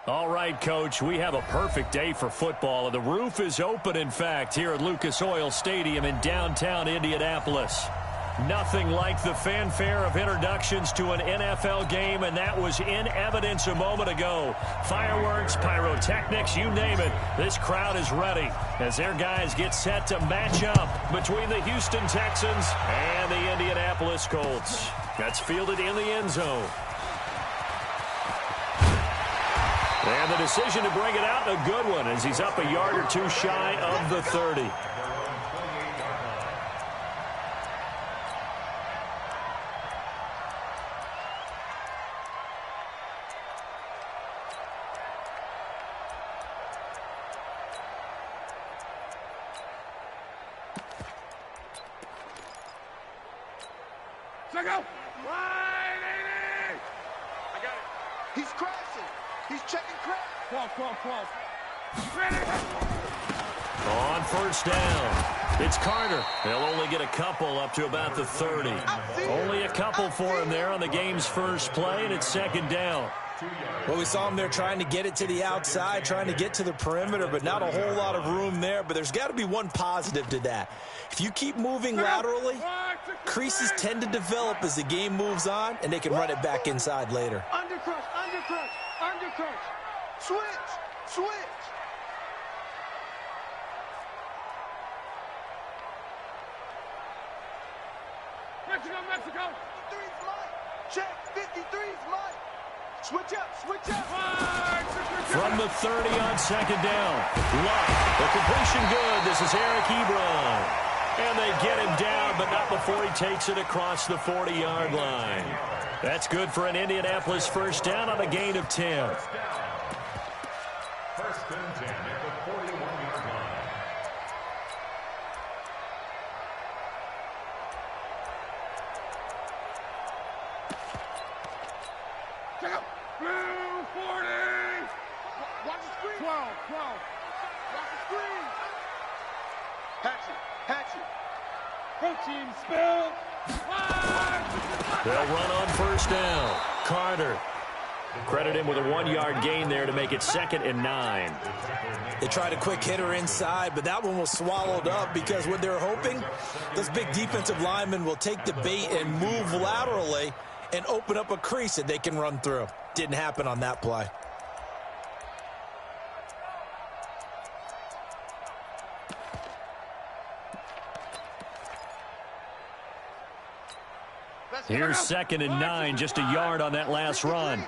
All right, Coach, we have a perfect day for football, and the roof is open, in fact, here at Lucas Oil Stadium in downtown Indianapolis. Nothing like the fanfare of introductions to an NFL game, and that was in evidence a moment ago. Fireworks, pyrotechnics, you name it. This crowd is ready as their guys get set to match up between the Houston Texans and the Indianapolis Colts. That's fielded in the end zone. And the decision to bring it out, a good one, as he's up a yard or two shy of the 30. Check out. Wide 80. I got it. He's crashing. He's checking crack. Cross. On first down, it's Carter. They'll only get a couple up to about the 30. Only a couple for him there on the game's first play, and it's second down. Well, we saw him there trying to get it to the outside, trying to get to the perimeter, but not a whole lot of room there. But there's got to be one positive to that. If you keep moving laterally, creases tend to develop as the game moves on, and they can run it back inside later. Undercrush. Switch. Mexico. 53's Mike. Check. 53's Mike. Switch up. From the 30 on second down. Luck. The completion good. This is Eric Ebron. And they get him down, but not before he takes it across the 40-yard line. That's good for an Indianapolis first down on a gain of 10. First and 10 at the 41-yard line. Check out. Blue 40. Watch the screen. 12. Watch the screen. Hatchet. Coaching spell. They'll run on first down. Carter. Credit him with a 1-yard gain there to make it 2nd and 9. They tried a quick hitter inside, but that one was swallowed up because what they're hoping, those big defensive linemen will take the bait and move laterally and open up a crease that they can run through. Didn't happen on that play. Here's 2nd and 9, just a yard on that last run.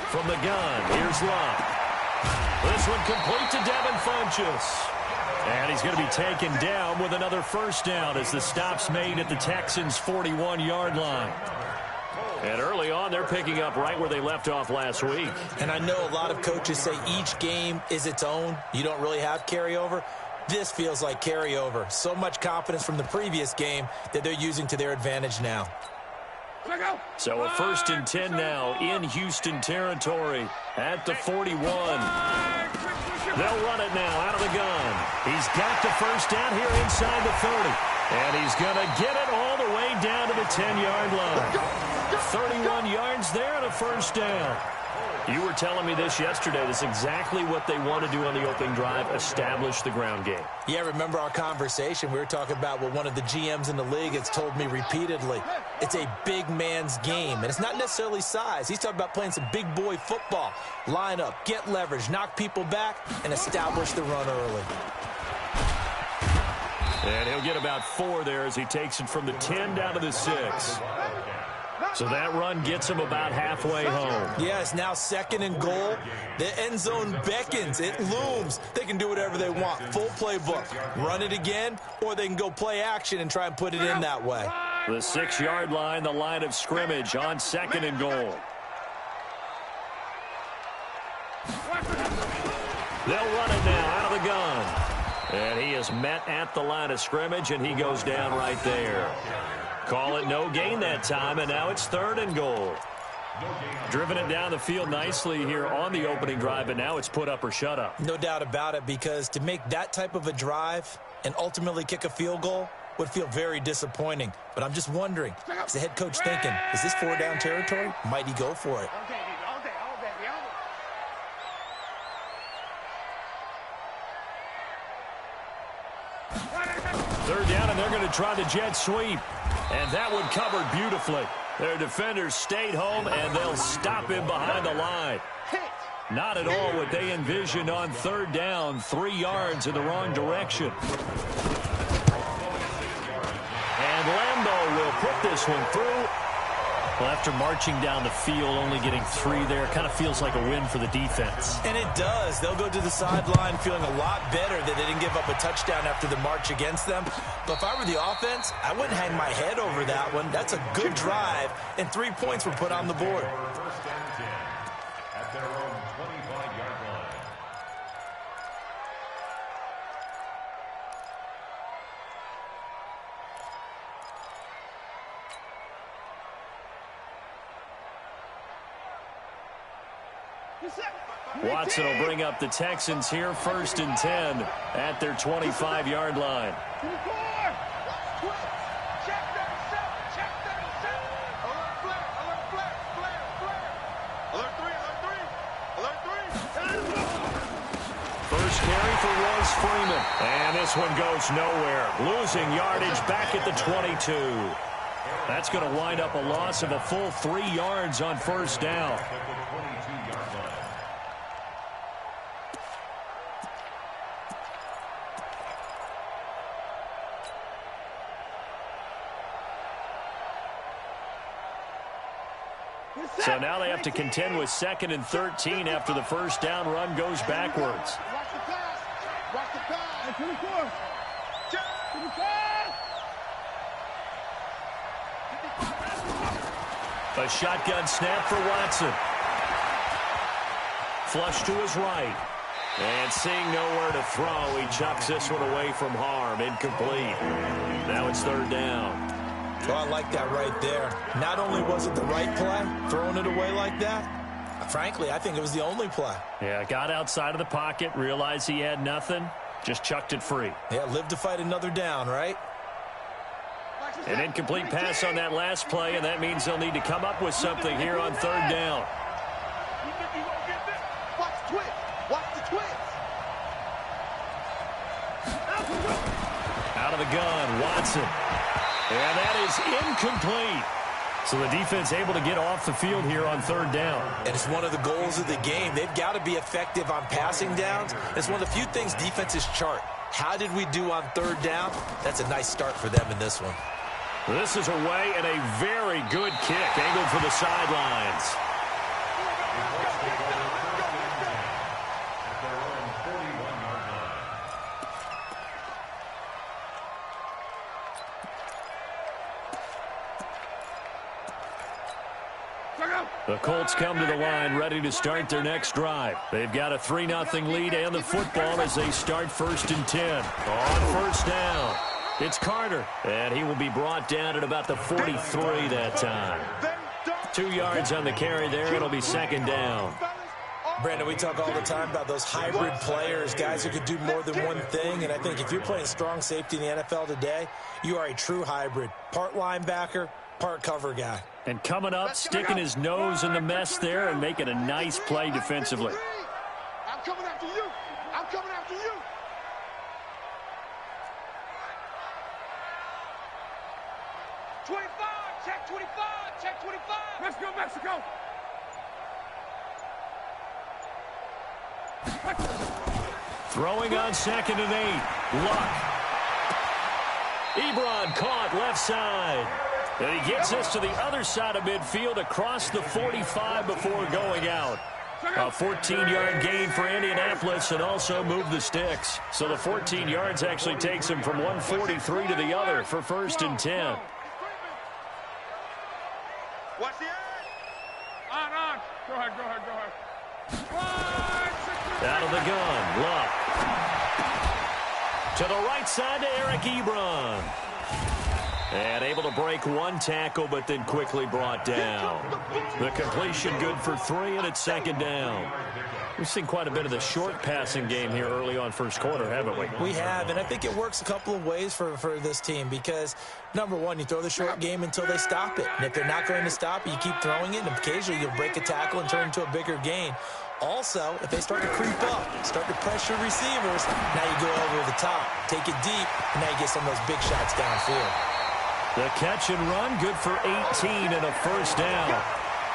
From the gun, here's Luck. This one complete to Devin Funchess. And he's going to be taken down with another first down as the stop's made at the Texans' 41-yard line. And early on, they're picking up right where they left off last week. And I know a lot of coaches say each game is its own. You don't really have carryover. This feels like carryover. So much confidence from the previous game that they're using to their advantage now. So a 1st and 10 now in Houston territory at the 41. They'll run it now out of the gun. He's got the first down here inside the 30. And he's going to get it all the way down to the 10-yard line. 31 yards there and a first down. You were telling me this yesterday. That's exactly what they want to do on the opening drive, establish the ground game. Yeah, remember our conversation? We were talking about what one of the GMs in the league has told me repeatedly. It's a big man's game, and it's not necessarily size. He's talking about playing some big boy football. Line up, get leverage, knock people back, and establish the run early. And he'll get about 4 there as he takes it from the 10 down to the 6. So that run gets him about halfway home. Yeah, it's now 2nd and goal. The end zone beckons. It looms. They can do whatever they want. Full playbook. Run it again, or they can go play action and try and put it in that way. The 6-yard line, the line of scrimmage on 2nd and goal. They'll run it now out of the gun. And he is met at the line of scrimmage, and he goes down right there. Call it no gain that time, and now it's 3rd and goal. Driven it down the field nicely here on the opening drive, and now it's put up or shut up. No doubt about it, because to make that type of a drive and ultimately kick a field goal, would feel very disappointing. But I'm just wondering, is the head coach thinking, is this 4-down territory? Might he go for it? Third down, and they're going to try the jet sweep. And that one covered beautifully. Their defenders stayed home, and they'll stop him behind the line. Not at all what they envisioned on third down, 3 yards in the wrong direction. And Lambeau will put this one through. Well, after marching down the field, only getting 3 there, kind of feels like a win for the defense. And it does. They'll go to the sideline feeling a lot better that they didn't give up a touchdown after the march against them. But if I were the offense, I wouldn't hang my head over that one. That's a good drive, and 3 points were put on the board. First and 10 at their own 25-yard line. Watson will bring up the Texans here, first and 10 at their 25-yard line. First carry for Royce Freeman. And this one goes nowhere. Losing yardage back at the 22. That's going to wind up a loss of a full 3 yards on first down. So now they have to contend with 2nd and 13 after the first down run goes backwards. Watch the pass. Watch the pass. 24. A shotgun snap for Watson. Flush to his right. And seeing nowhere to throw, he chucks this one away from harm. Incomplete. Now it's third down. Well, I like that right there. Not only was it the right play, throwing it away like that, frankly, I think it was the only play. Yeah, got outside of the pocket, realized he had nothing, just chucked it free. Yeah, live to fight another down, right? An incomplete pass on that last play, and that means they'll need to come up with something here on third down. Watch the twist. Watch the twist. Out of the gun, Watson. And that is incomplete. So the defense able to get off the field here on third down. And it's one of the goals of the game. They've got to be effective on passing downs. It's one of the few things defenses chart. How did we do on third down? That's a nice start for them in this one. This is away and a very good kick angled for the sidelines. The Colts come to the line ready to start their next drive. They've got a 3-0 lead and the football as they start first and 10. On first down, it's Carter. And he will be brought down at about the 43 that time. 2 yards on the carry there. It'll be second down. Brandon, we talk all the time about those hybrid players, guys who could do more than one thing. And I think if you're playing strong safety in the NFL today, you are a true hybrid. Part linebacker, part cover guy. And coming up, sticking his nose in the mess there and making a nice play defensively. I'm coming after you. I'm coming after you. Check 25. Check 25. Let's go, Mexico. Throwing on 2nd and 8. Luck. Ebron caught left side. And he gets this to the other side of midfield across the 45 before going out. A 14-yard gain for Indianapolis and also move the sticks. So the 14 yards actually takes him from 143 to the other for first and 10. Watch the edge. On. Go ahead. Out of the gun, Luck. To the right side to Eric Ebron. And able to break one tackle, but then quickly brought down. The completion good for 3, and it's second down. We've seen quite a bit of the short passing game here early on first quarter, haven't we? We have, and I think it works a couple of ways for this team because, number one, you throw the short game until they stop it. And if they're not going to stop it, you keep throwing it, and occasionally you'll break a tackle and turn it into a bigger gain. Also, if they start to creep up, start to pressure receivers, now you go over the top, take it deep, and now you get some of those big shots downfield. The catch and run, good for 18 and a first down.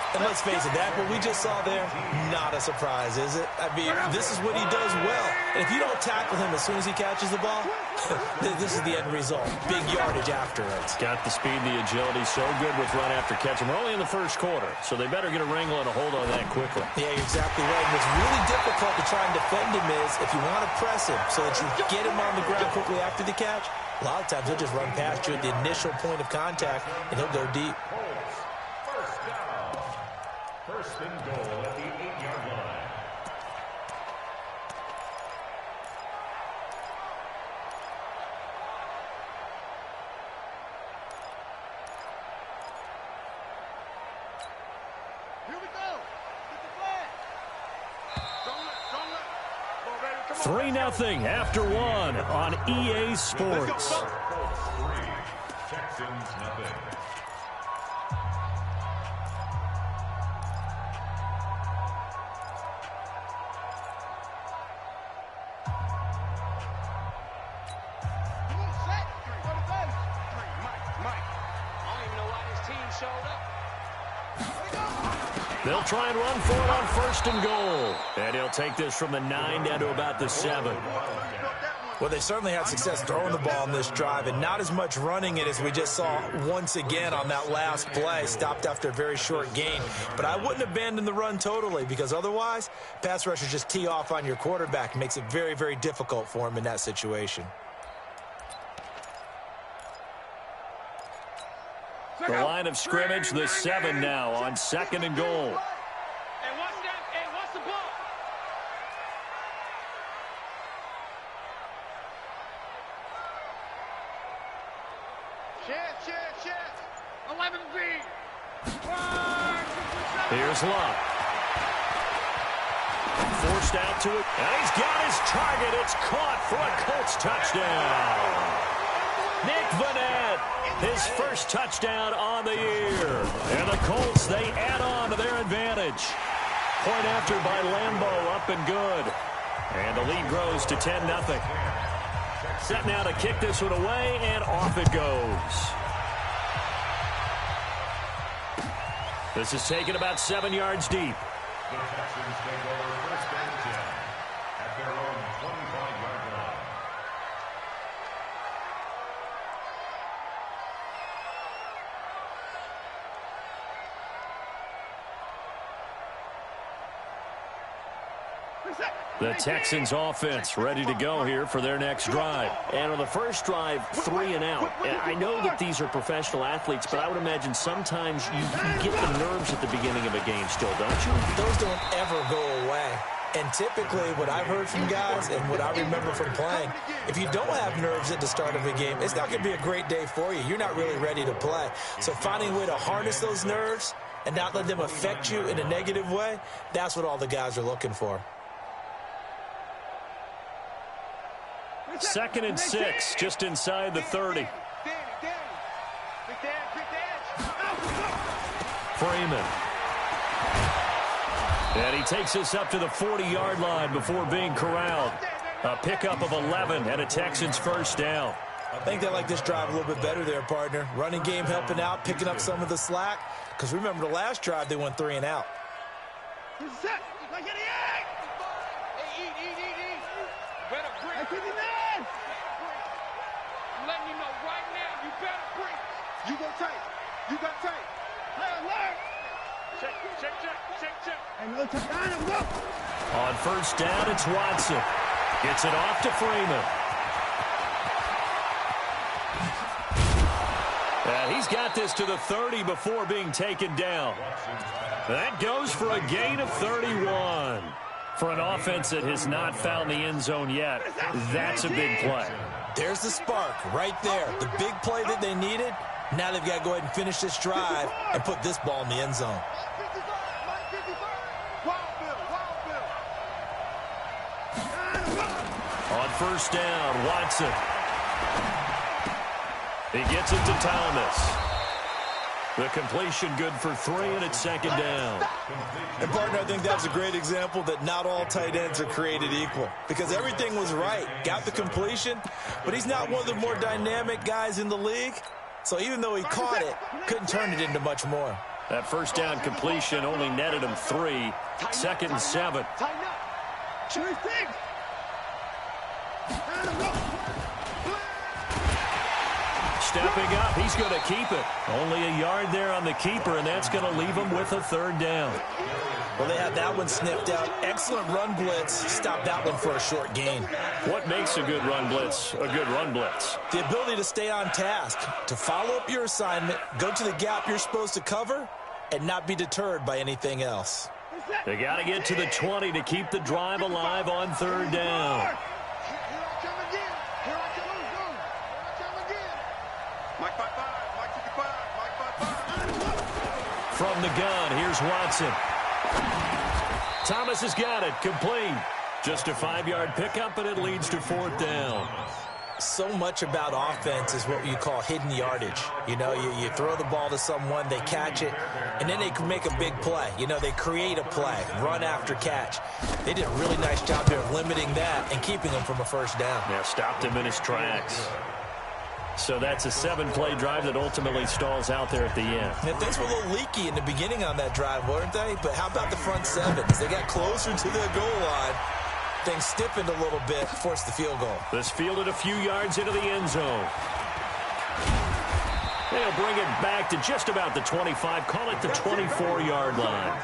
And let's face it, that what we just saw there, not a surprise, is it? I mean, this is what he does well. And if you don't tackle him as soon as he catches the ball, this is the end result. Big yardage after it. Got the speed, the agility, so good with run after catch. And we're only in the first quarter, so they better get a wrangle and a hold on that quickly. Yeah, you're exactly right. And what's really difficult to try and defend him is if you want to press him so that you get him on the ground quickly after the catch, a lot of times he'll just run past you at the initial point of contact, and he'll go deep. First and goal at the 8-yard line. Here we go. Get the flag. 3-0 after one on EA Sports. Colts 3, Texans nothing. They'll try and run for it on first and goal. And he'll take this from the 9 down to about the 7. Well, they certainly had success throwing the ball in this drive, and not as much running it as we just saw once again on that last play. Stopped after a very short gain. But I wouldn't abandon the run totally, because otherwise, pass rushers just tee off on your quarterback. It makes it very, very difficult for him in that situation. The line of scrimmage, the 7 now on second and goal. Hey, what's the ball? Shit. 11B. Here's Luck. Forced out to it, and he's got his target. It's caught for a Colts touchdown. Nick Vanette, his first touchdown on the year. And the Colts, they add on to their advantage. Point after by Lambeau, up and good. And the lead grows to 10-0. Set now to kick this one away, and off it goes. This is taken about 7 yards deep. The Texans take over first and 10 at their own 25-yard line. The Texans offense ready to go here for their next drive. And on the first drive, 3 and out. I know that these are professional athletes, but I would imagine sometimes you get the nerves at the beginning of a game still, don't you? Those don't ever go away. And typically, what I've heard from guys and what I remember from playing, if you don't have nerves at the start of a game, it's not going to be a great day for you. You're not really ready to play. So finding a way to harness those nerves and not let them affect you in a negative way, that's what all the guys are looking for. 2nd and 6, just inside the 30. Freeman. And he takes us up to the 40-yard line before being corralled. A pickup of 11 and a Texans first down. I think they like this drive a little bit better there, partner. Running game helping out, picking up some of the slack. Because remember the last drive, they went 3 and out. I'm letting you know right now, you better breathe. You go tight. You got tight. Alert. Check. And go to go. On first down, it's Watson. Gets it off to Freeman. And he's got this to the 30 before being taken down. That goes for a gain of 31. For an offense that has not found the end zone yet, that's a big play. There's the spark right there. The big play that they needed. Now they've got to go ahead and finish this drive and put this ball in the end zone. On first down, Watson. He gets it to Thomas. The completion good for 3, and it's second down. And, partner, I think that's a great example that not all tight ends are created equal, because everything was right. Got the completion, but he's not one of the more dynamic guys in the league. So even though he caught it, couldn't turn it into much more. That first down completion only netted him 3. Second and 7. Stepping up, he's going to keep it. Only a yard there on the keeper, and that's going to leave him with a third down. Well, they had that one sniffed out. Excellent run blitz. Stopped that one for a short gain. What makes a good run blitz a good run blitz? The ability to stay on task, to follow up your assignment, go to the gap you're supposed to cover, and not be deterred by anything else. They got to get to the 20 to keep the drive alive on third down. From the gun, here's Watson. Thomas has got it, complete. Just a 5-yard pickup, and it leads to 4th down. So much about offense is what you call hidden yardage. You know, you throw the ball to someone, they catch it, and then they can make a big play. You know, they create a play, run after catch. They did a really nice job there of limiting that and keeping him from a first down. Yeah, stopped him in his tracks. So that's a 7-play drive that ultimately stalls out there at the end. And things were a little leaky in the beginning on that drive, weren't they? But how about the front 7? As they got closer to the goal line, things stiffened a little bit, forced the field goal. This fielded a few yards into the end zone. They'll bring it back to just about the 25, call it the 24-yard line.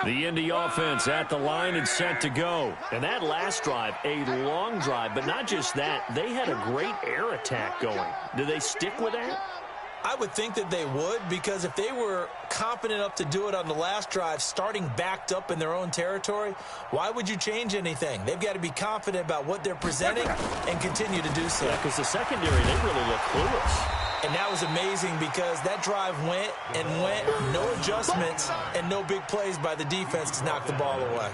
The Indy offense at the line and set to go. And that last drive, a long drive, but not just that, they had a great air attack going. Do they stick with that? I would think that they would, because if they were confident enough to do it on the last drive, starting backed up in their own territory, why would you change anything? They've got to be confident about what they're presenting and continue to do so. Yeah, because the secondary, they really look clueless. And that was amazing because that drive went and went, no adjustments and no big plays by the defense to knock the ball away.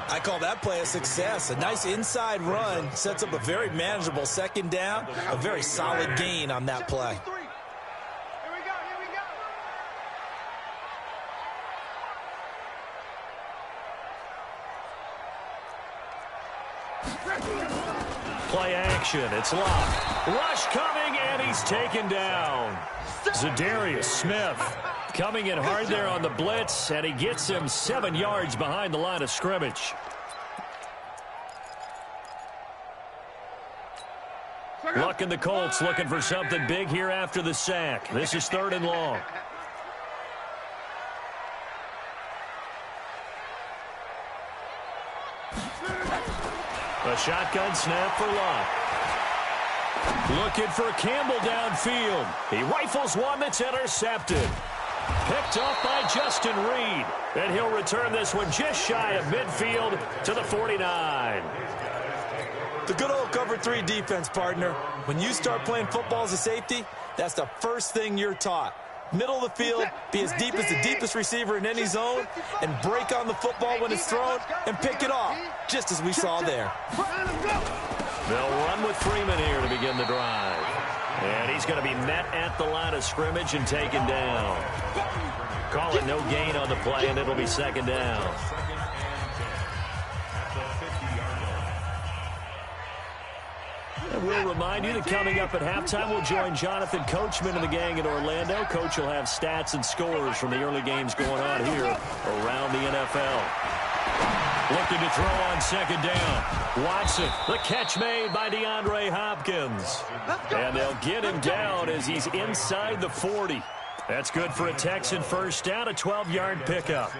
I call that play a success. A nice inside run sets up a very manageable second down, a very solid gain on that play. Play action. It's locked. Rush coming, and he's taken down. Zadarius Smith coming in hard there on the blitz, and he gets him 7 yards behind the line of scrimmage. Luck in the Colts looking for something big here after the sack. This is 3rd and long. A shotgun snap for Luck. Looking for Campbell downfield. He rifles one that's intercepted. Picked off by Justin Reed. And he'll return this one just shy of midfield to the 49. The good old cover 3 defense, partner. When you start playing football as a safety, that's the first thing you're taught. Middle of the field, be as deep as the deepest receiver in any zone, and break on the football when it's thrown and pick it off, just as we saw there. They'll run with Freeman here to begin the drive. And he's going to be met at the line of scrimmage and taken down. Call it no gain on the play, and it'll be 2nd down. And we'll remind you that coming up at halftime, we'll join Jonathan Coachman and the gang in Orlando. Coach will have stats and scores from the early games going on here around the NFL. Looking to throw on 2nd down. Watson, the catch made by DeAndre Hopkins. And they'll get him down as he's inside the 40. That's good for a Texan first down, a 12-yard pickup.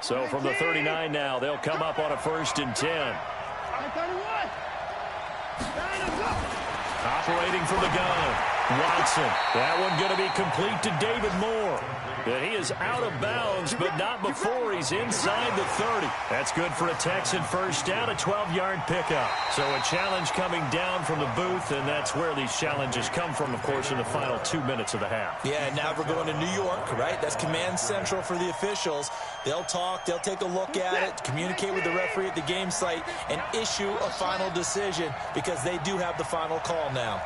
So from the 39 now, they'll come up on a 1st and 10. Operating from the gun. Watson. That one going to be complete to David Moore. And he is out of bounds, but not before he's inside the 30. That's good for a Texan first down, a 12-yard pickup. So a challenge coming down from the booth, and that's where these challenges come from, of course, in the final 2 minutes of the half. Yeah, and now we're going to New York, right? That's command central for the officials. They'll talk, they'll take a look at it, communicate with the referee at the game site, and issue a final decision because they do have the final call now.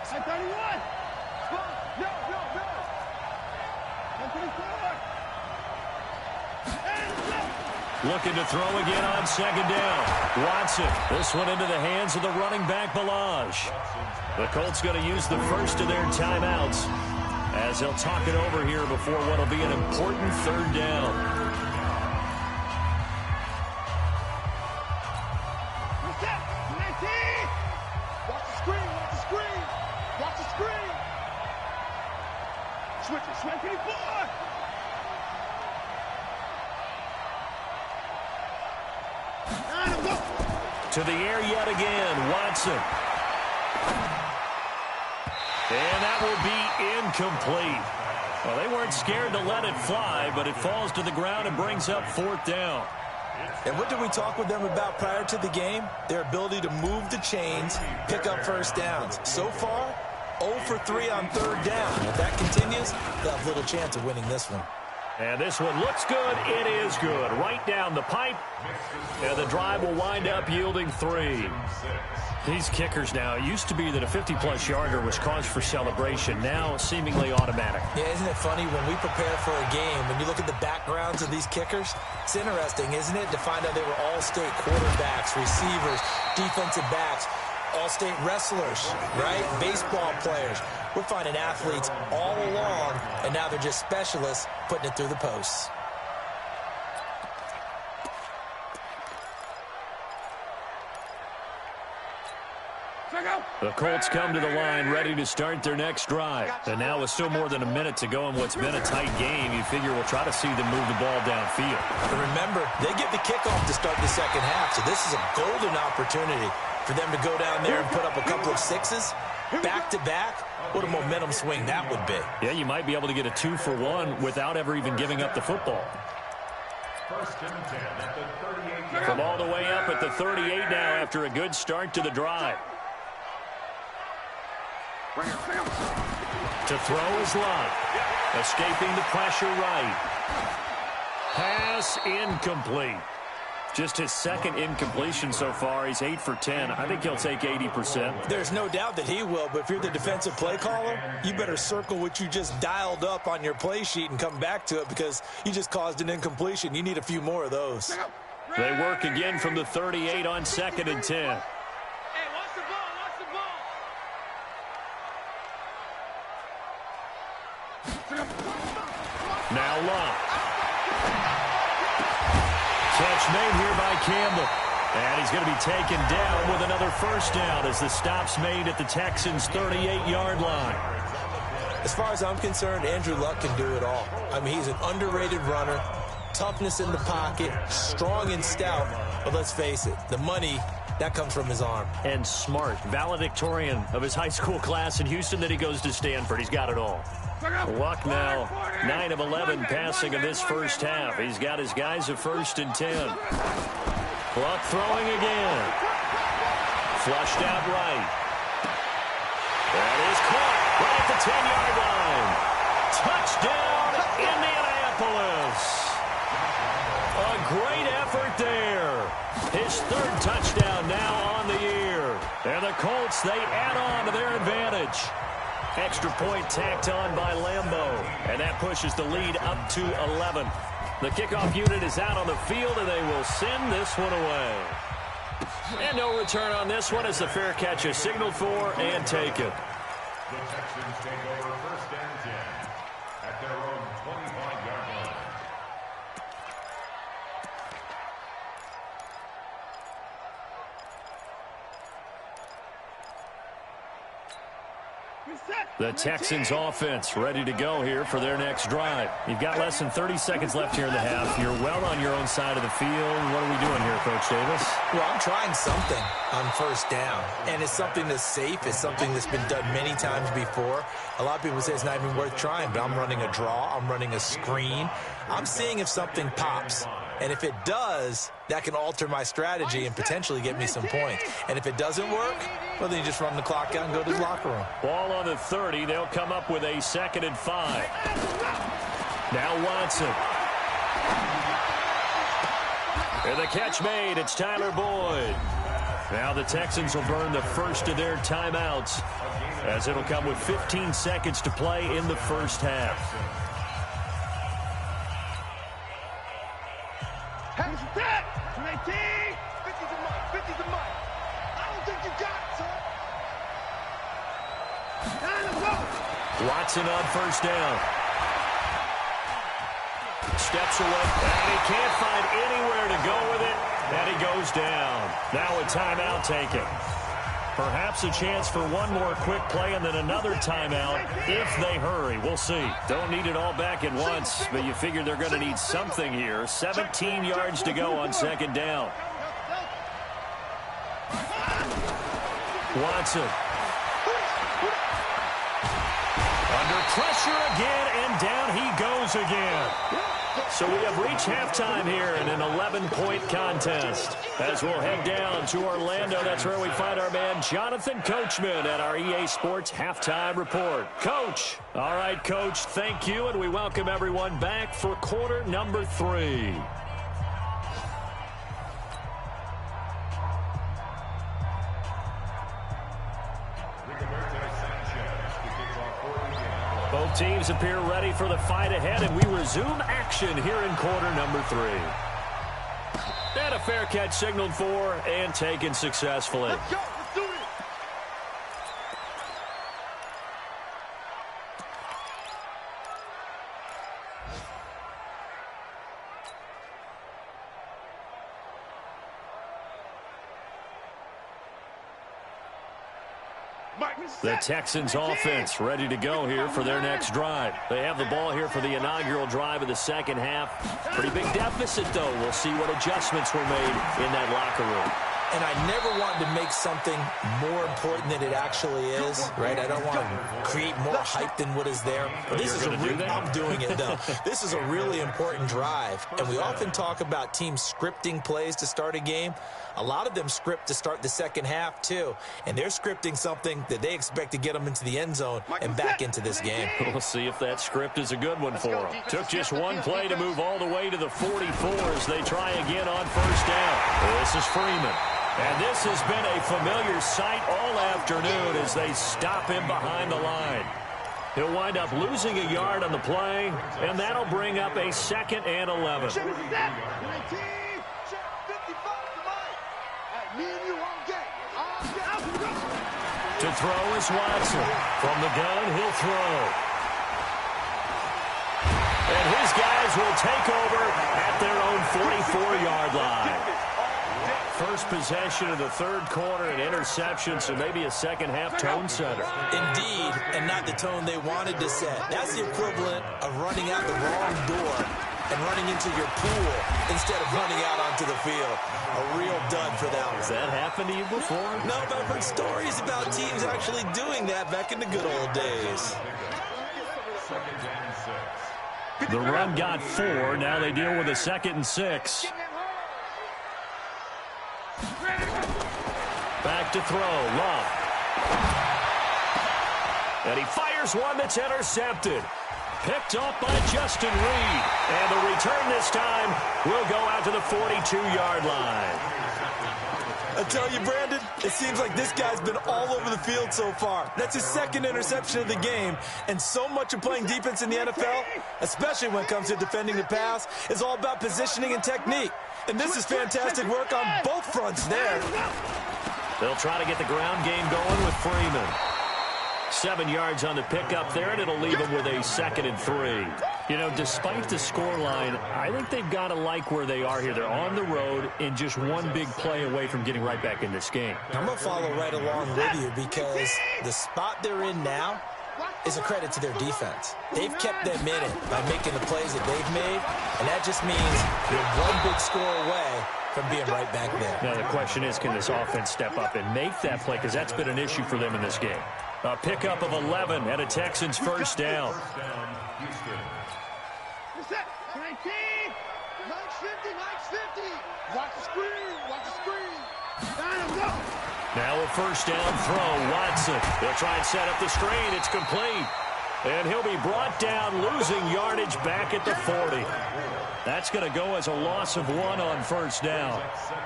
Looking to throw again on 2nd down. Watson, this one into the hands of the running back, Balaj. The Colts going to use the first of their timeouts as they'll talk it over here before what will be an important 3rd down. To the air yet again, Watson. And that will be incomplete. Well, they weren't scared to let it fly, but it falls to the ground and brings up 4th down. And what did we talk with them about prior to the game? Their ability to move the chains, pick up first downs. So far, 0 for 3 on 3rd down. If that continues, they'll have little chance of winning this one. And this one looks good. It is good. Right down the pipe. And the drive will wind up yielding 3. These kickers now, it used to be that a 50-plus yarder was cause for celebration. Now seemingly automatic. Yeah, isn't it funny when we prepare for a game, when you look at the backgrounds of these kickers, it's interesting, isn't it, to find out they were all-state quarterbacks, receivers, defensive backs, all-state wrestlers, right? Baseball players. We're finding athletes all along, and now they're just specialists putting it through the posts. Check out. The Colts come to the line ready to start their next drive. And now with still more than a minute to go in what's been a tight game, you figure we'll try to see them move the ball downfield. And remember, they get the kickoff to start the second half, so this is a golden opportunity for them to go down there and put up a couple of sixes back-to-back. What a momentum swing that would be. Yeah, you might be able to get a 2-for-1 without ever even giving up the football. First and 10 at the 38. From all the way up at the 38 now after a good start to the drive. To throw is Lott. Escaping the pressure right. Pass incomplete. Just his second incompletion so far. He's 8 for 10. I think he'll take 80%. There's no doubt that he will, but if you're the defensive play caller, you better circle what you just dialed up on your play sheet and come back to it because you just caused an incompletion. You need a few more of those. They work again from the 38 on 2nd and 10. Now Lott. Catch made here by Campbell. And he's going to be taken down with another first down as the stop's made at the Texans' 38-yard line. As far as I'm concerned, Andrew Luck can do it all. I mean, he's an underrated runner, toughness in the pocket, strong and stout. But let's face it, the money, that comes from his arm. And smart, valedictorian of his high school class in Houston, then he goes to Stanford. He's got it all. Luck now, 9 of 11 passing in this first half. He's got his guys at 1st and 10. Luck throwing again. Flushed out right. That is caught right at the 10-yard line. Touchdown, Indianapolis. A great effort there. His 3rd touchdown now on the year. And the Colts, they add on to their advantage. Extra point tacked on by Lambeau. And that pushes the lead up to 11. The kickoff unit is out on the field, and they will send this one away. And no return on this one as the fair catch is signaled for and taken. The Texans take over 1st and 10 at their own 25-yard line. The Texans offense ready to go here for their next drive. You've got less than 30 seconds left here in the half. You're well on your own side of the field. What are we doing here, Coach Davis? Well, I'm trying something on 1st down, and it's something that's safe. It's something that's been done many times before. A lot of people say it's not even worth trying, but I'm running a draw. I'm running a screen. I'm seeing if something pops. And if it does, that can alter my strategy and potentially get me some points. And if it doesn't work, well, then you just run the clock out and go to the locker room. Ball on the 30. They'll come up with a 2nd and 5. Now Watson. And the catch made. It's Tyler Boyd. Now the Texans will burn the first of their timeouts as it'll come with 15 seconds to play in the first half. Watson on 1st down. Steps away, and he can't find anywhere to go with it, and he goes down. Now a timeout taken. Perhaps a chance for one more quick play and then another timeout if they hurry. We'll see. Don't need it all back at once, but you figure they're going to need something here. 17 yards to go on 2nd down. Watson. Under pressure again, and down he goes again. So we have reached halftime here in an 11-point contest. As we'll head down to Orlando, that's where we find our man Jonathan Coachman at our EA Sports Halftime Report. Coach. All right, Coach, thank you, and we welcome everyone back for quarter number 3. Both teams appear ready for the fight ahead, and we resume action here in quarter number 3. And a fair catch signaled for and taken successfully. Let's go. Let's do it. The Texans offense ready to go here for their next drive. They have the ball here for the inaugural drive of the second half. Pretty big deficit, though. We'll see what adjustments were made in that locker room. And I never wanted to make something more important than it actually is, right? I don't want to create more hype than what is there. But this is I'm doing it, though. This is a really important drive. And we often talk about teams scripting plays to start a game. A lot of them script to start the second half, too. And they're scripting something that they expect to get them into the end zone and back into this game. We'll see if that script is a good one for them. Took just one play to move all the way to the 44 as they try again on first down. This is Freeman. And this has been a familiar sight all afternoon as they stop him behind the line. He'll wind up losing a yard on the play, and that'll bring up a 2nd and 11. To throw is Watson. From the gun, he'll throw. And his guys will take over at their own 44-yard line. First possession of the third quarter, an interception, so maybe a second-half tone setter. Indeed, and not the tone they wanted to set. That's the equivalent of running out the wrong door and running into your pool instead of running out onto the field. A real dud for them. Has that happened to you before? No, but I've heard stories about teams actually doing that back in the good old days. The run got 4. Now they deal with a 2nd and 6. Back to throw. Love. And he fires one that's intercepted. Picked off by Justin Reed. And the return this time will go out to the 42-yard line. I tell you, Brandon, it seems like this guy's been all over the field so far. That's his 2nd interception of the game. And so much of playing defense in the NFL, especially when it comes to defending the pass, is all about positioning and technique. And this is fantastic work on both fronts there. They'll try to get the ground game going with Freeman. 7 yards on the pickup there, and it'll leave them with a 2nd and 3. You know, despite the scoreline, I think they've got to like where they are here. They're on the road and just one big play away from getting right back in this game. I'm going to follow right along with you because the spot they're in now is a credit to their defense. They've kept them in it by making the plays that they've made, and that just means you're one big score away from being right back there. Now, the question is, can this offense step up and make that play? Because that's been an issue for them in this game. A pickup of 11 and a Texans first down. Now a first down throw. Watson. They'll try and set up the screen. It's complete. And he'll be brought down, losing yardage back at the 40. That's going to go as a loss of 1 on first down.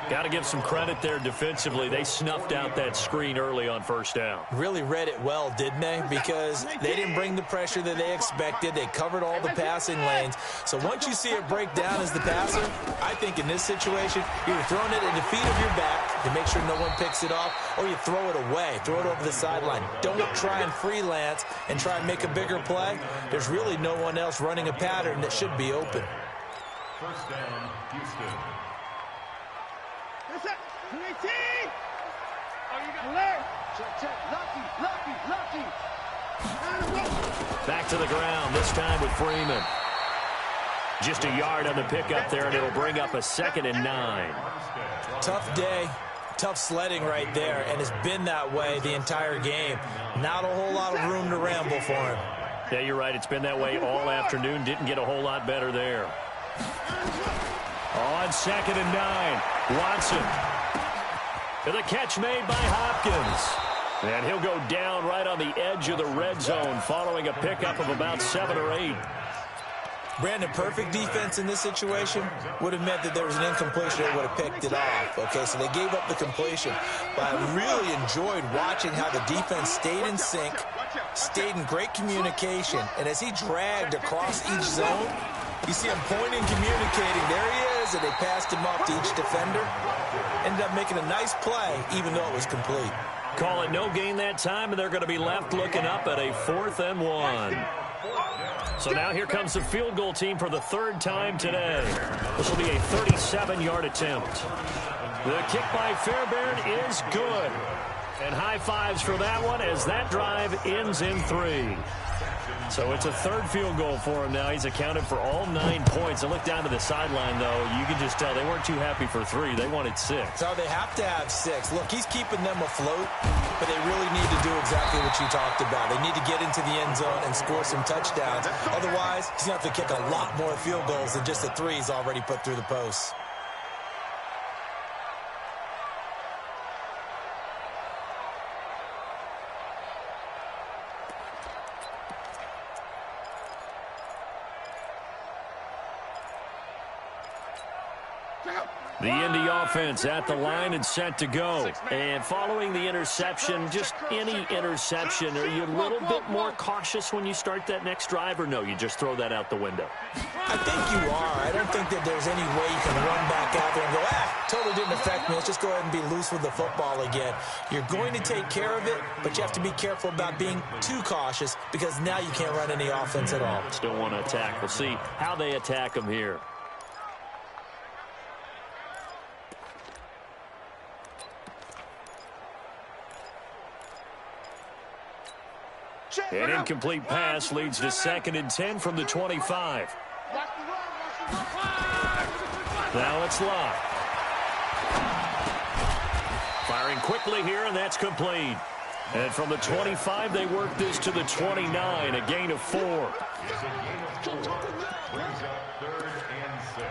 Got to give some credit there defensively. They snuffed out that screen early on first down. Really read it well, didn't they? Because they didn't bring the pressure that they expected. They covered all the passing lanes. So once you see it break down as the passer, I think in this situation, you're throwing it at the feet of your back to make sure no one picks it off, or you throw it away, throw it over the sideline. Don't try and freelance and try and make a bigger play. There's really no one else running a pattern that should be open. First down, Houston. Back to the ground, this time with Freeman. Just a yard on the pickup there, and it'll bring up a 2nd and 9. Tough day, tough sledding right there, and it's been that way the entire game. Not a whole lot of room to ramble for him. Yeah, you're right. It's been that way all afternoon. Didn't get a whole lot better there. On 2nd and 9, Watson. To the catch made by Hopkins. And he'll go down right on the edge of the red zone following a pickup of about 7 or 8. Brandon, perfect defense in this situation would have meant that there was an incompletion that would have picked it off. Okay, so they gave up the completion. But I really enjoyed watching how the defense stayed in sync, stayed in great communication. And as he dragged across each zone, you see him pointing, communicating. There he is, and they passed him off to each defender. Ended up making a nice play, even though it was complete. Call it no gain that time, and they're going to be left looking up at a 4th and 1. So now here comes the field goal team for the 3rd time today. This will be a 37-yard attempt. The kick by Fairbairn is good. And high fives for that one as that drive ends in 3. So it's a third field goal for him now. He's accounted for all 9 points. I look down to the sideline, though. You can just tell they weren't too happy for 3. They wanted 6. So they have to have 6. Look, he's keeping them afloat, but they really need to do exactly what you talked about. They need to get into the end zone and score some touchdowns. Otherwise, he's going to have to kick a lot more field goals than just the 3 he's already put through the posts. The Indy offense at the line and set to go. And following the interception, just any interception, are you a little bit more cautious when you start that next drive, or no, you just throw that out the window? I think you are. I don't think that there's any way you can run back out there and go, totally didn't affect me. Let's just go ahead and be loose with the football again. You're going to take care of it, but you have to be careful about being too cautious because now you can't run any offense at all. Still want to attack. We'll see how they attack them here. An incomplete pass leads to 2nd and 10 from the 25. Now it's Locke. Firing quickly here, and that's complete. And from the 25, they work this to the 29, a gain of 4. It's a gain of 4. Brings up 3rd and 6.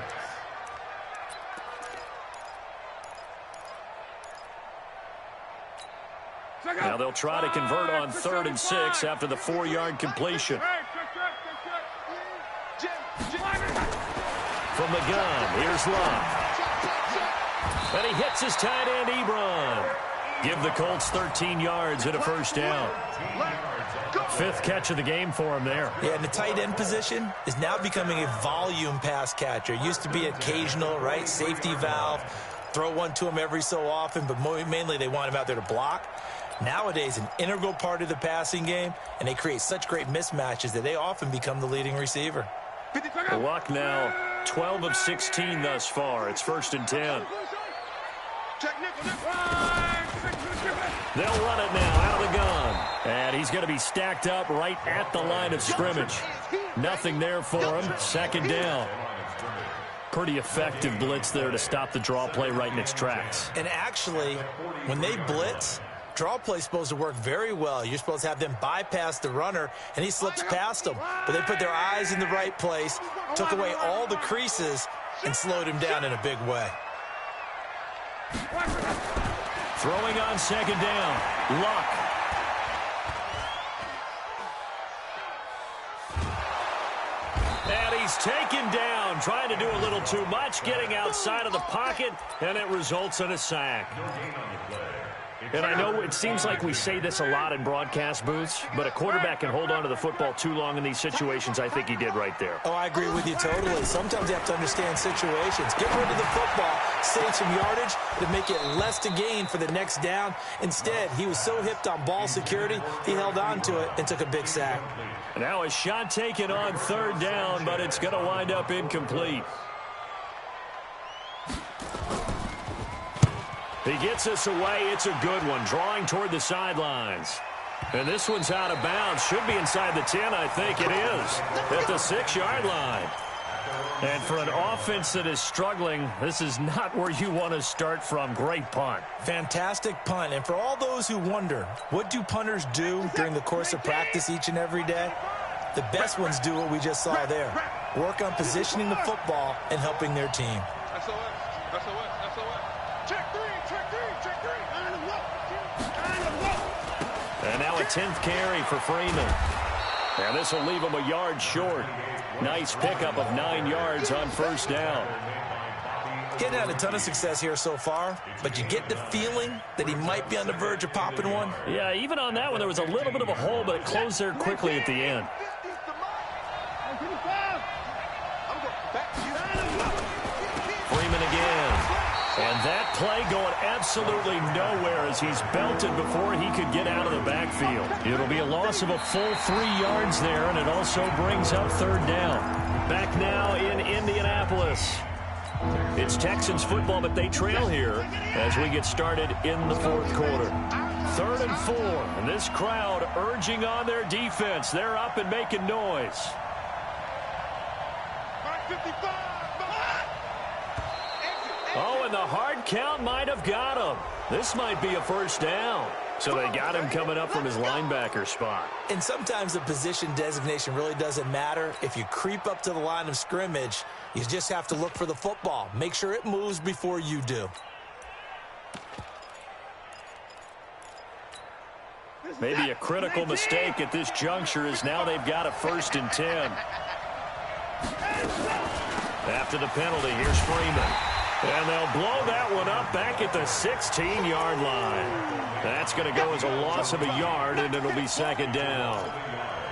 Now they'll try to convert on 3rd and 6 after the 4-yard completion. From the gun, here's Locke. And he hits his tight end, Ebron. Give the Colts 13 yards and a first down. 5th catch of the game for him there. Yeah, and the tight end position is now becoming a volume pass catcher. It used to be occasional, right? Safety valve. Throw one to him every so often, but mainly they want him out there to block. Nowadays, an integral part of the passing game, and they create such great mismatches that they often become the leading receiver. Luck now 12 of 16 thus far. It's 1st and 10. They'll run it now out of the gun. And he's going to be stacked up right at the line of scrimmage. Nothing there for him. 2nd down. Pretty effective blitz there to stop the draw play right in its tracks. And actually, when they blitz, draw play is supposed to work very well. You're supposed to have them bypass the runner, and he slips past them. But they put their eyes in the right place, took away all the creases, and slowed him down in a big way. Throwing on 2nd down. Luck. And he's taken down, trying to do a little too much, getting outside of the pocket, and it results in a sack. And I know it seems like we say this a lot in broadcast booths, but a quarterback can hold on to the football too long in these situations. I think he did right there. Oh, I agree with you totally. Sometimes you have to understand situations. Get rid of the football, save some yardage to make it less to gain for the next down. Instead, he was so hipped on ball security, he held on to it and took a big sack. Now a shot taken on 3rd down, but it's going to wind up incomplete. He gets us away. It's a good one, drawing toward the sidelines. And this one's out of bounds. Should be inside the 10, I think it is, at the 6-yard line. And for an offense that is struggling, this is not where you want to start from. Great punt. Fantastic punt. And for all those who wonder, what do punters do during the course of practice each and every day? The best ones do what we just saw there. Work on positioning the football and helping their team. And now a 10th carry for Freeman. And this will leave him a yard short. Nice pickup of 9 yards on 1st down. Getting had a ton of success here so far, but you get the feeling that he might be on the verge of popping one. Yeah, even on that one, there was a little bit of a hole, but it closed there quickly at the end. Freeman again. And that play going absolutely nowhere as he's belted before he could get out of the backfield. It'll be a loss of a full 3 yards there, and it also brings up 3rd down. Back now in Indianapolis. It's Texans football, but they trail here as we get started in the 4th quarter. 3rd and 4, and this crowd urging on their defense. They're up and making noise. Oh, and the hard count might have got him. This might be a first down. So they got him coming up from his linebacker spot. And sometimes the position designation really doesn't matter. If you creep up to the line of scrimmage, you just have to look for the football. Make sure it moves before you do. Maybe a critical mistake at this juncture is now they've got a 1st and 10. After the penalty, here's Freeman. And they'll blow that one up back at the 16-yard line. That's going to go as a loss of a yard, and it'll be 2nd down.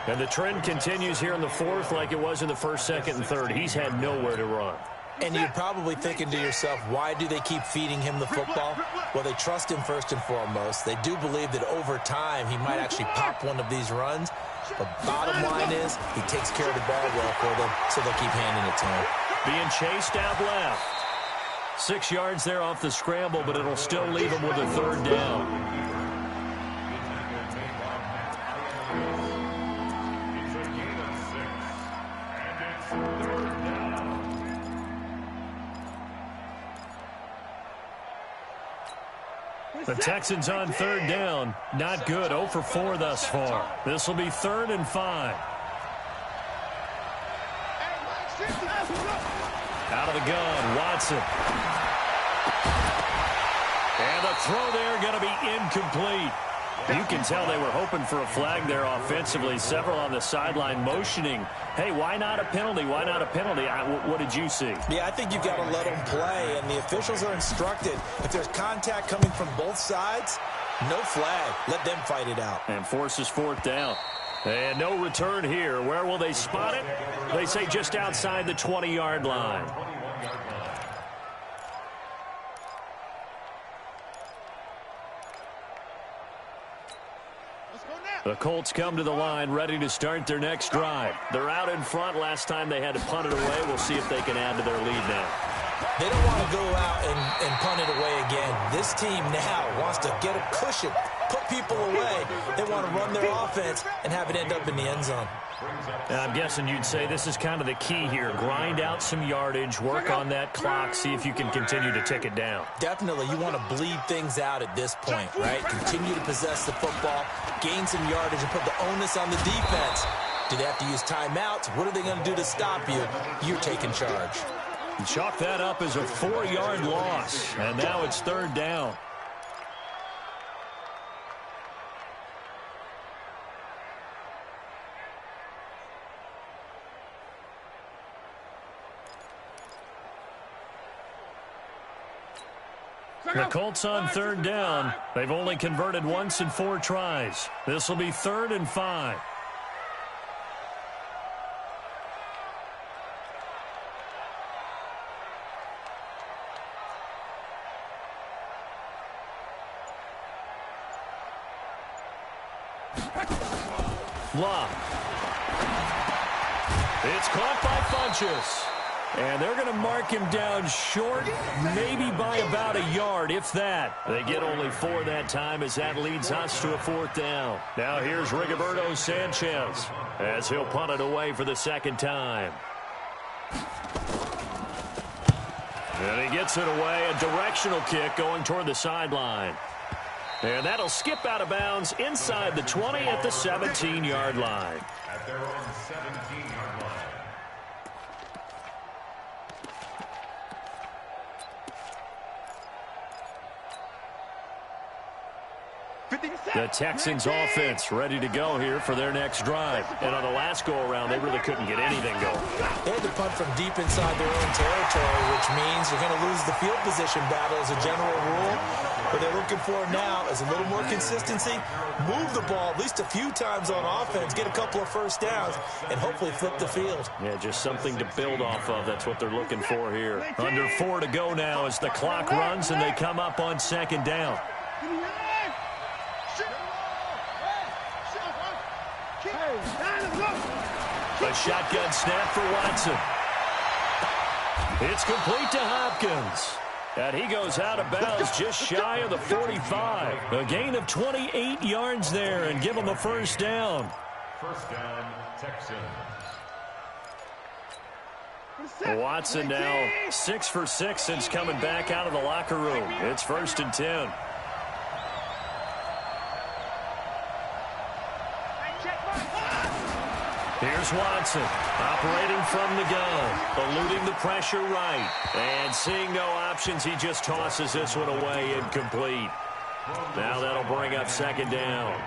And the trend continues here in the 4th like it was in the 1st, 2nd, and 3rd. He's had nowhere to run. And you're probably thinking to yourself, why do they keep feeding him the football? Well, they trust him first and foremost. They do believe that over time he might actually pop one of these runs. But bottom line is he takes care of the ball well for them, so they'll keep handing it to him. Being chased out left. 6 yards there off the scramble, but it'll still leave him with a 3rd down. The Texans on 3rd down. Not good. 0 for 4 thus far. This will be 3rd and 5. Out of the gun, Watson. And the throw there going to be incomplete. You can tell they were hoping for a flag there offensively. Several on the sideline motioning, hey, why not a penalty? Why not a penalty? What did you see? Yeah, I think you've got to let them play, and the officials are instructed. If there's contact coming from both sides, no flag. Let them fight it out. And forces 4th down. And no return here. Where will they spot it? They say just outside the 20-yard line. The Colts come to the line ready to start their next drive. They're out in front. Last time they had to punt it away. We'll see if they can add to their lead now. They don't want to go out and punt it away again. This team now wants to get a cushion, put people away. They want to run their offense and have it end up in the end zone. And I'm guessing you'd say this is kind of the key here. Grind out some yardage, work on that clock, see if you can continue to tick it down. Definitely, you want to bleed things out at this point, right? Continue to possess the football, gain some yardage, and put the onus on the defense. Do they have to use timeouts? What are they going to do to stop you? You're taking charge. And chalk that up as a 4-yard loss, and now it's 3rd down. The Colts on 3rd down. They've only converted once in 4 tries. This will be 3rd and 5. Love. It's caught by Funchess. And they're going to mark him down short, maybe by about a yard, if that. They get only 4 that time as that leads us to a 4th down. Now here's Rigoberto Sanchez as he'll punt it away for the 2nd time. And he gets it away, a directional kick going toward the sideline. And that'll skip out of bounds inside the 20 at the 17-yard line. At their own 17-yard line. The Texans offense ready to go here for their next drive. And on the last go-around, they really couldn't get anything going. They had to punt from deep inside their own territory, which means you're going to lose the field position battle as a general rule. What they're looking for now is a little more consistency, move the ball at least a few times on offense, get a couple of first downs, and hopefully flip the field. Yeah, just something to build off of. That's what they're looking for here. Under 4 to go now as the clock runs and they come up on 2nd down. A shotgun snap for Watson. It's complete to Hopkins. And he goes out of bounds just shy of the 45. A gain of 28 yards there and give him a first down. First down, Texans. Watson now 6 for 6 since coming back out of the locker room. It's 1st and 10. Here's Watson, operating from the gun, eluding the pressure right. And seeing no options, he just tosses this one away, incomplete. Now that'll bring up 2nd down.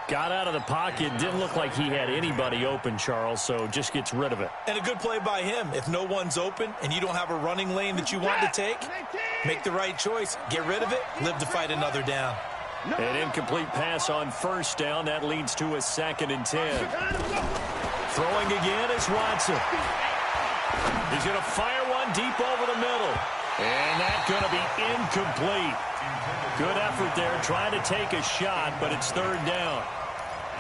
Got out of the pocket, didn't look like he had anybody open, Charles, so just gets rid of it. And a good play by him. If no one's open and you don't have a running lane that you want to take, make the right choice. Get rid of it, live to fight another down. An incomplete pass on 1st down. That leads to a 2nd and 10. Throwing again is Watson. He's going to fire one deep over the middle. And that's going to be incomplete. Good effort there, trying to take a shot, but it's 3rd down.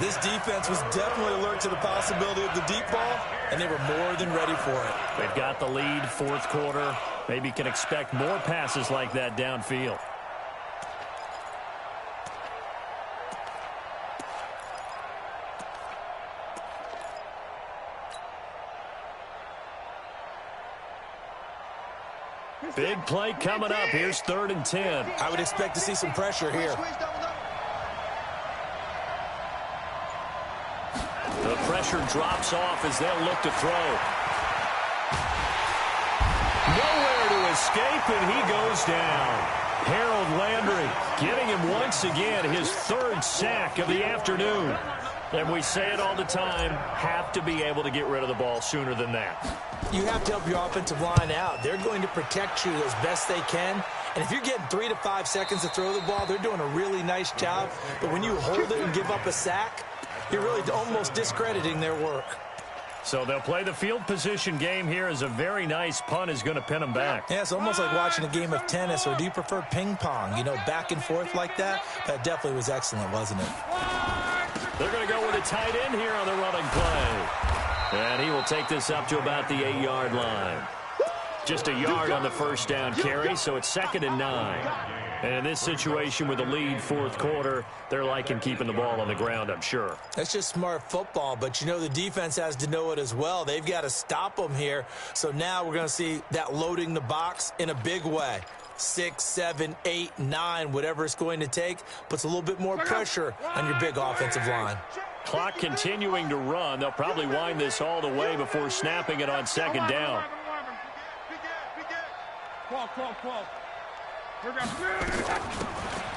This defense was definitely alert to the possibility of the deep ball, and they were more than ready for it. They've got the lead, 4th quarter. Maybe can expect more passes like that downfield. Big play coming up. Here's 3rd and 10. I would expect to see some pressure here. The pressure drops off as they'll look to throw. Nowhere to escape, and he goes down. Harold Landry getting him once again his 3rd sack of the afternoon. And we say it all the time, have to be able to get rid of the ball sooner than that. You have to help your offensive line out. They're going to protect you as best they can. And if you're getting 3 to 5 seconds to throw the ball, they're doing a really nice job. But when you hold it and give up a sack, you're really almost discrediting their work. So they'll play the field position game here as a very nice punt is going to pin them back. Yeah, it's almost like watching a game of tennis, or do you prefer ping pong? You know, back and forth like that? That definitely was excellent, wasn't it? They're going to go with a tight end here on the running play. And he will take this up to about the 8-yard line. Just a yard on the 1st down carry, so it's 2nd and 9. And in this situation with the lead, 4th quarter, they're liking keeping the ball on the ground, I'm sure. That's just smart football, but you know the defense has to know it as well. They've got to stop them here. So now we're going to see that loading the box in a big way. 6, 7, 8, 9, whatever it's going to take, puts a little bit more pressure on your big offensive line. Clock continuing to run. They'll probably wind this all the way before snapping it on 2nd down.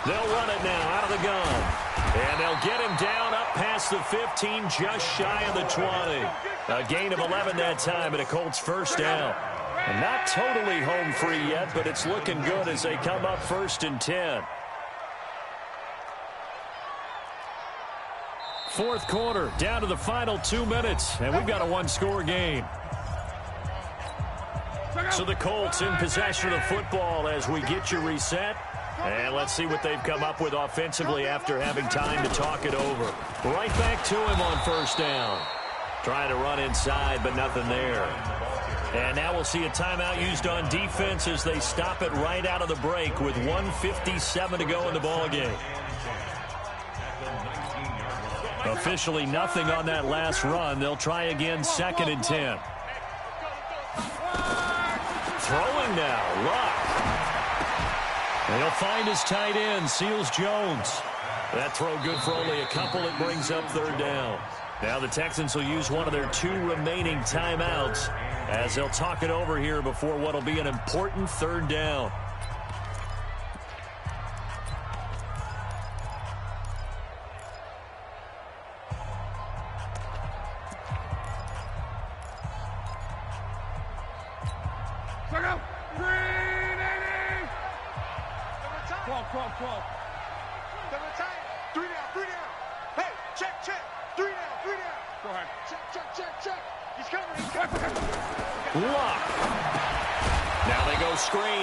They'll run it now out of the gun. And they'll get him down up past the 15, just shy of the 20. A gain of 11 that time and a Colts 1st down. And not totally home free yet, but it's looking good as they come up 1st and 10. 4th quarter, down to the final 2 minutes, and we've got a 1-score game. So the Colts in possession of the football as we get you reset. And let's see what they've come up with offensively after having time to talk it over. Right back to him on 1st down. Trying to run inside, but nothing there. And now we'll see a timeout used on defense as they stop it right out of the break with 1:57 to go in the ballgame. Officially nothing on that last run. They'll try again, 2nd and 10. Throwing now, Luck. And he'll find his tight end, Seals Jones. That throw good for only a couple. It brings up 3rd down. Now the Texans will use one of their 2 remaining timeouts as they'll talk it over here before what will be an important 3rd down.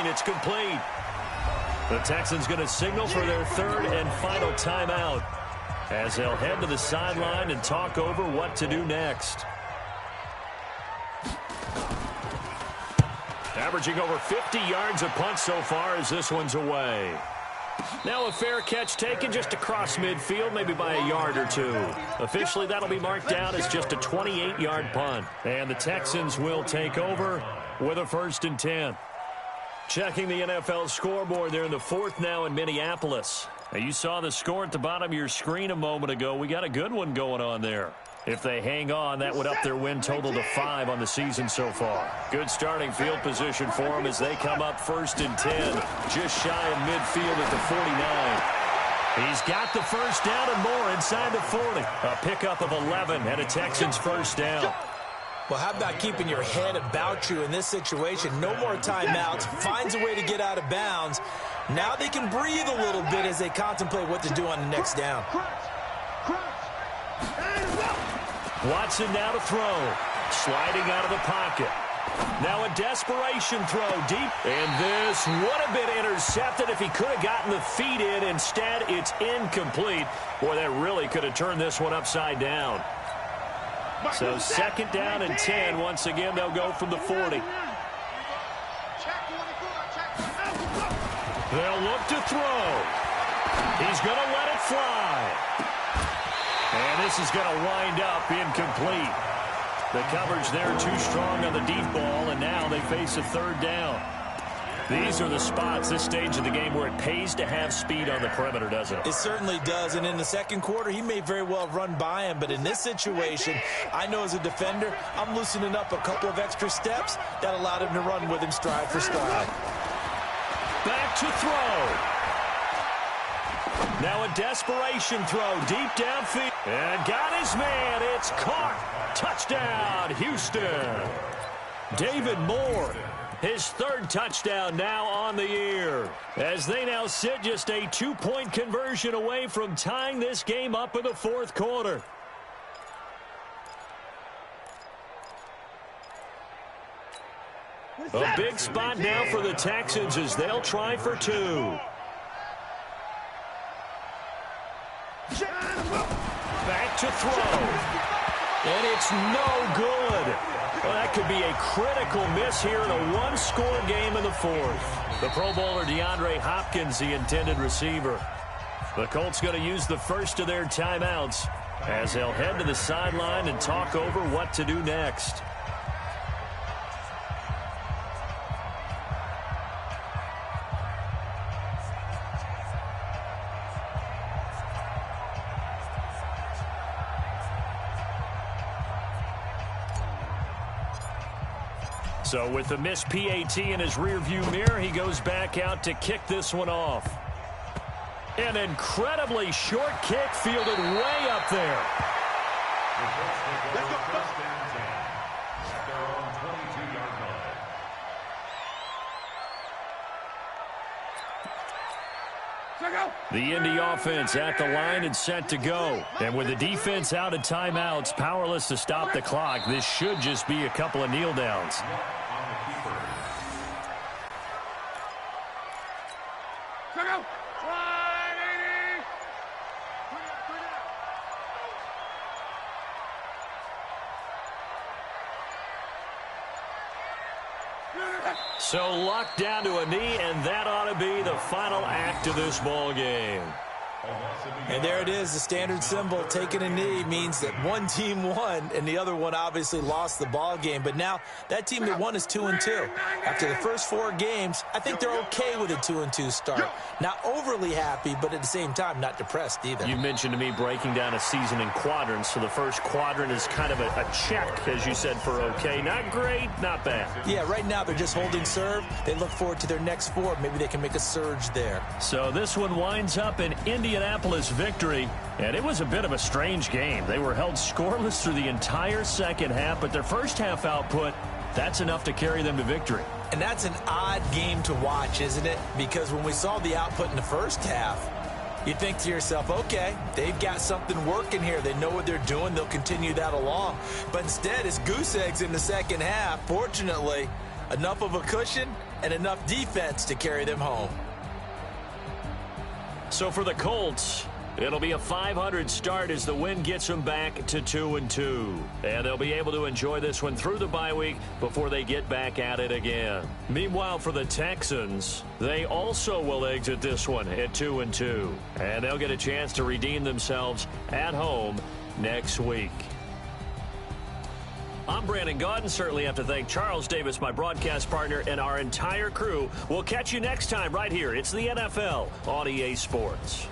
It's complete. The Texans going to signal for their 3rd and final timeout as they'll head to the sideline and talk over what to do next. Averaging over 50 yards a punt so far as this one's away. Now a fair catch taken just across midfield, maybe by a yard or two. Officially, that'll be marked down as just a 28-yard punt. And the Texans will take over with a 1st and 10. Checking the NFL scoreboard there in the 4th now in Minneapolis. Now you saw the score at the bottom of your screen a moment ago. We got a good one going on there. If they hang on, that would up their win total to 5 on the season so far. Good starting field position for them as they come up 1st and 10, just shy of midfield at the 49. He's got the first down and more inside the 40. A pickup of 11 and a Texans first down. Well, how about keeping your head about you in this situation? No more timeouts. Finds a way to get out of bounds. Now they can breathe a little bit as they contemplate what to do on the next down. Watson now to throw. Sliding out of the pocket. Now a desperation throw deep. And this would have been intercepted if he could have gotten the feet in. Instead, it's incomplete. Boy, that really could have turned this one upside down. So 2nd down and 10. Once again, they'll go from the 40. They'll look to throw. He's going to let it fly. And this is going to wind up incomplete. The coverage there too strong on the deep ball, and now they face a 3rd down. These are the spots, this stage of the game, where it pays to have speed on the perimeter, doesn't it? It certainly does, and in the 2nd quarter, he may very well run by him, but in this situation, I know as a defender, I'm loosening up a couple of extra steps that allowed him to run with him stride for stride. Back to throw. Now a desperation throw deep downfield. And got his man. It's caught. Touchdown, Houston. David Moore, his 3rd touchdown now on the year. As they now sit just a 2-point conversion away from tying this game up in the 4th quarter. A big spot now for the Texans as they'll try for 2. Back to throw. And it's no good. Well, that could be a critical miss here in a 1-score game in the 4th. The Pro Bowler DeAndre Hopkins, the intended receiver. The Colts going to use the first of their timeouts as they'll head to the sideline and talk over what to do next. So with the missed PAT in his rearview mirror, he goes back out to kick this one off. An incredibly short kick fielded way up there. The Indy offense at the line and set to go. And with the defense out of timeouts, powerless to stop the clock, this should just be a couple of kneel downs. So luck down to a knee, and that ought to be the final act of this ball game. And there it is, the standard symbol. Taking a knee means that one team won and the other one obviously lost the ball game. But now that team that won is 2-2. After the first 4 games, I think they're okay with a 2-2 start. Not overly happy, but at the same time not depressed either. You mentioned to me breaking down a season in quadrants. So the first quadrant is kind of a check, as you said, for okay. Not great, not bad. Yeah, right now they're just holding serve. They look forward to their next 4. Maybe they can make a surge there. So this one winds up in Indianapolis victory, and it was a bit of a strange game. They were held scoreless through the entire second half, but their first half output, that's enough to carry them to victory. And that's an odd game to watch, isn't it? Because when we saw the output in the first half, you think to yourself, okay, they've got something working here. They know what they're doing. They'll continue that along. But instead, it's goose eggs in the second half. Fortunately, enough of a cushion and enough defense to carry them home. So for the Colts, It'll be a 500 start as the win gets them back to 2-2. And they'll be able to enjoy this one through the bye week before they get back at it again. Meanwhile, for the Texans, they also will exit this one at 2-2. And they'll get a chance to redeem themselves at home next week. I'm Brandon Gaudin. Certainly have to thank Charles Davis, my broadcast partner, and our entire crew. We'll catch you next time right here. It's the NFL on EA Sports.